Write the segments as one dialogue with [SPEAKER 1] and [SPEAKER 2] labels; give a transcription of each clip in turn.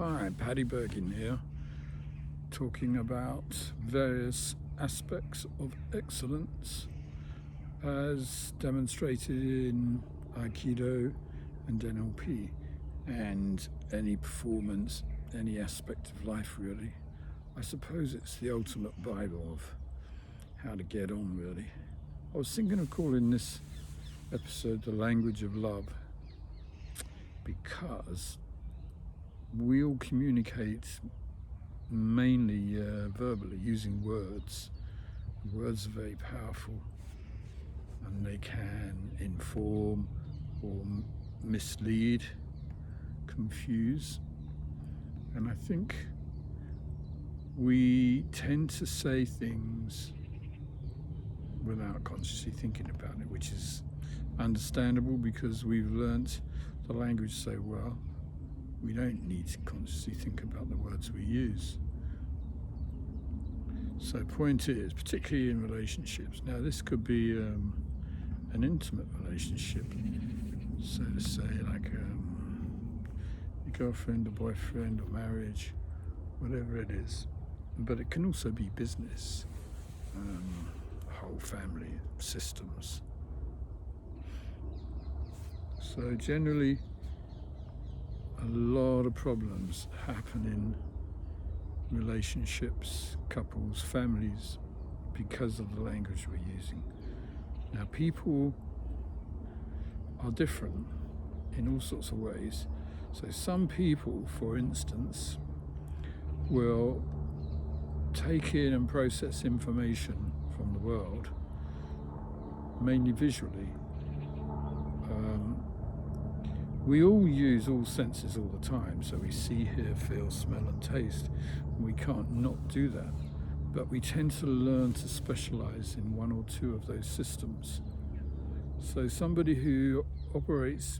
[SPEAKER 1] Hi, Paddy Bergin here, talking about various aspects of excellence as demonstrated in Aikido and NLP, and any performance, any aspect of life really. I suppose it's the ultimate Bible of how to get on really. I was thinking of calling this episode The Language of Love, because we all communicate mainly verbally, using words. Words are very powerful, and they can inform or mislead, confuse. And I think we tend to say things without consciously thinking about it, which is understandable because we've learnt the language so well. We don't need to consciously think about the words we use. So point is, particularly in relationships, now this could be an intimate relationship, so to say, like your girlfriend or boyfriend or marriage, whatever it is. But it can also be business, whole family systems. So generally, a lot of problems happen in relationships, couples, families, because of the language we're using. Now, people are different in all sorts of ways. So some people, for instance, will take in and process information from the world, mainly visually. We all use all senses all the time, so we see, hear, feel, smell and taste. We can't not do that, but we tend to learn to specialize in one or two of those systems. So somebody who operates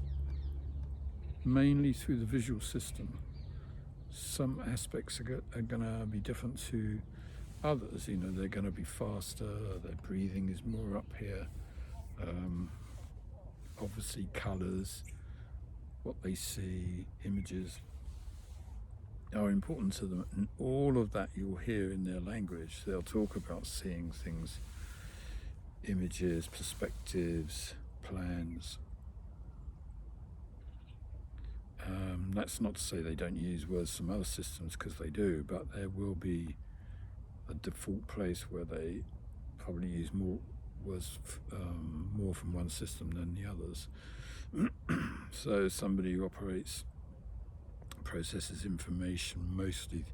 [SPEAKER 1] mainly through the visual system, some aspects are going to be different to others. You know, they're going to be faster, their breathing is more up here, obviously colors, what they see, images are important to them, and all of that you'll hear in their language. They'll talk about seeing things, images, perspectives, plans. That's not to say they don't use words from other systems, because they do, but there will be a default place where they probably use more words, more from one system than the others. So somebody who processes information mostly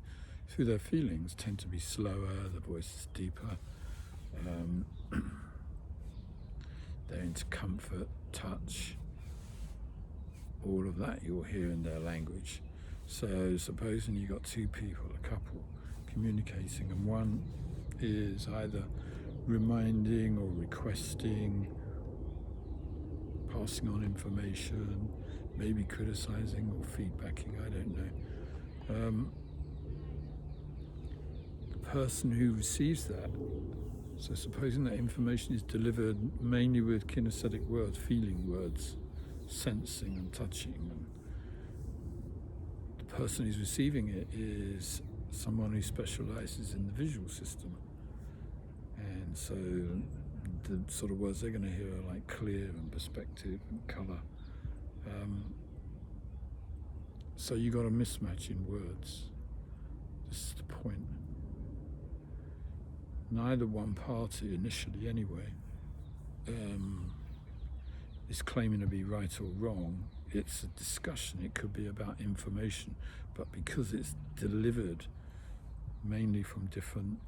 [SPEAKER 1] through their feelings tend to be slower, the voice is deeper, they're into comfort, touch, all of that you'll hear in their language. So supposing you've got two people, a couple, communicating, and one is either reminding or requesting, passing on information, maybe criticizing or feedbacking, I don't know. The person who receives that, so supposing that information is delivered mainly with kinesthetic words, feeling words, sensing and touching, and the person who's receiving it is someone who specializes in the visual system. And so the sort of words they're going to hear are like clear and perspective and color. So you got a mismatch in words. This is the point. Neither one party, initially anyway, is claiming to be right or wrong. It's a discussion. It could be about information, but because it's delivered mainly from different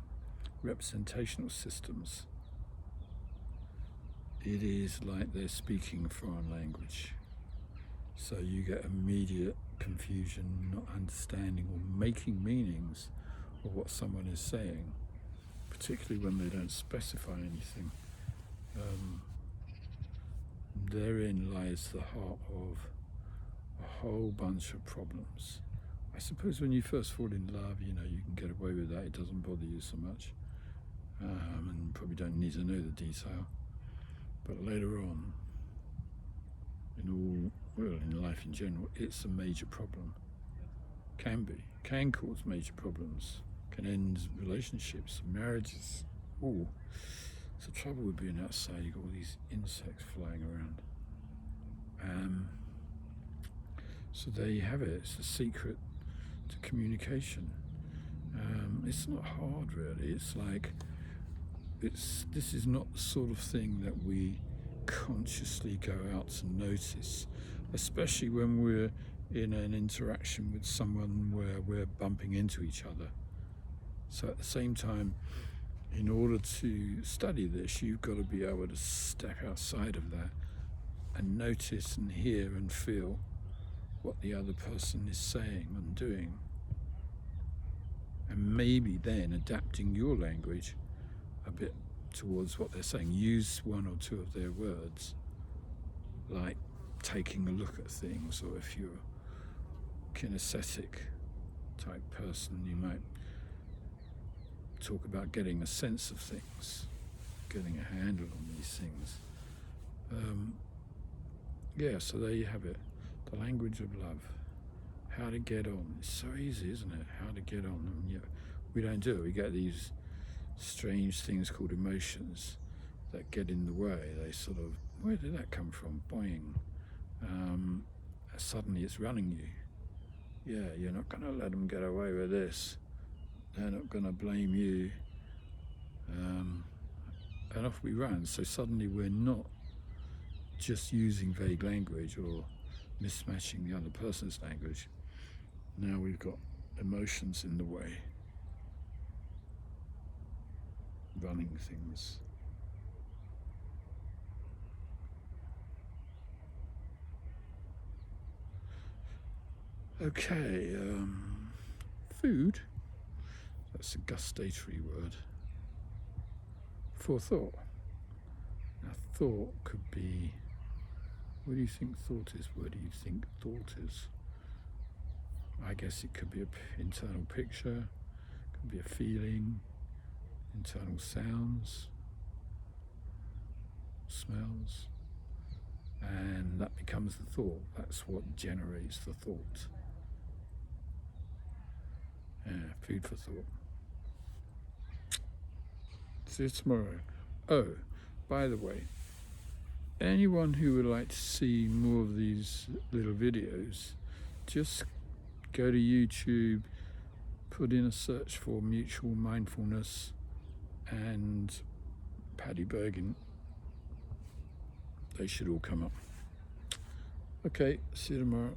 [SPEAKER 1] representational systems, it is like they're speaking a foreign language. So you get immediate confusion, not understanding or making meanings of what someone is saying, particularly when they don't specify anything. Therein lies the heart of a whole bunch of problems. I suppose when you first fall in love, you know, you can get away with that. It doesn't bother you so much, and probably don't need to know the detail. But later on, in life in general, it's a major problem. can cause major problems, can end relationships, marriages. Oh, it's the trouble with being outside. You've got all these insects flying around. So there you have it. It's the secret to communication. It's not hard, really. It's like this is not the sort of thing that we consciously go out to notice, especially when we're in an interaction with someone where we're bumping into each other. So at the same time, in order to study this, you've got to be able to step outside of that and notice and hear and feel what the other person is saying and doing. And maybe then adapting your language a bit towards what they're saying. Use one or two of their words, like taking a look at things, or if you're a kinesthetic type person, you might talk about getting a sense of things, getting a handle on these things. So there you have it. The language of love. How to get on. It's so easy, isn't it? How to get on. And yet we don't do it. We get these strange things called emotions that get in the way. They sort of, where did that come from? Boing. Suddenly it's running you. Yeah, you're not going to let them get away with this. They're not going to blame you. And off we run. So suddenly we're not just using vague language or mismatching the other person's language. Now we've got emotions in the way, running things. Okay, food, that's a gustatory word for thought. Now thought could be, what do you think thought is? Where do you think thought is? I guess it could be an internal picture, could be a feeling, internal sounds, smells, and that becomes the thought. That's what generates the thought. Yeah, food for thought. See you tomorrow. Oh, by the way, anyone who would like to see more of these little videos, just go to YouTube, put in a search for Mutual Mindfulness and Paddy Bergen. They should all come up. Okay, see you tomorrow.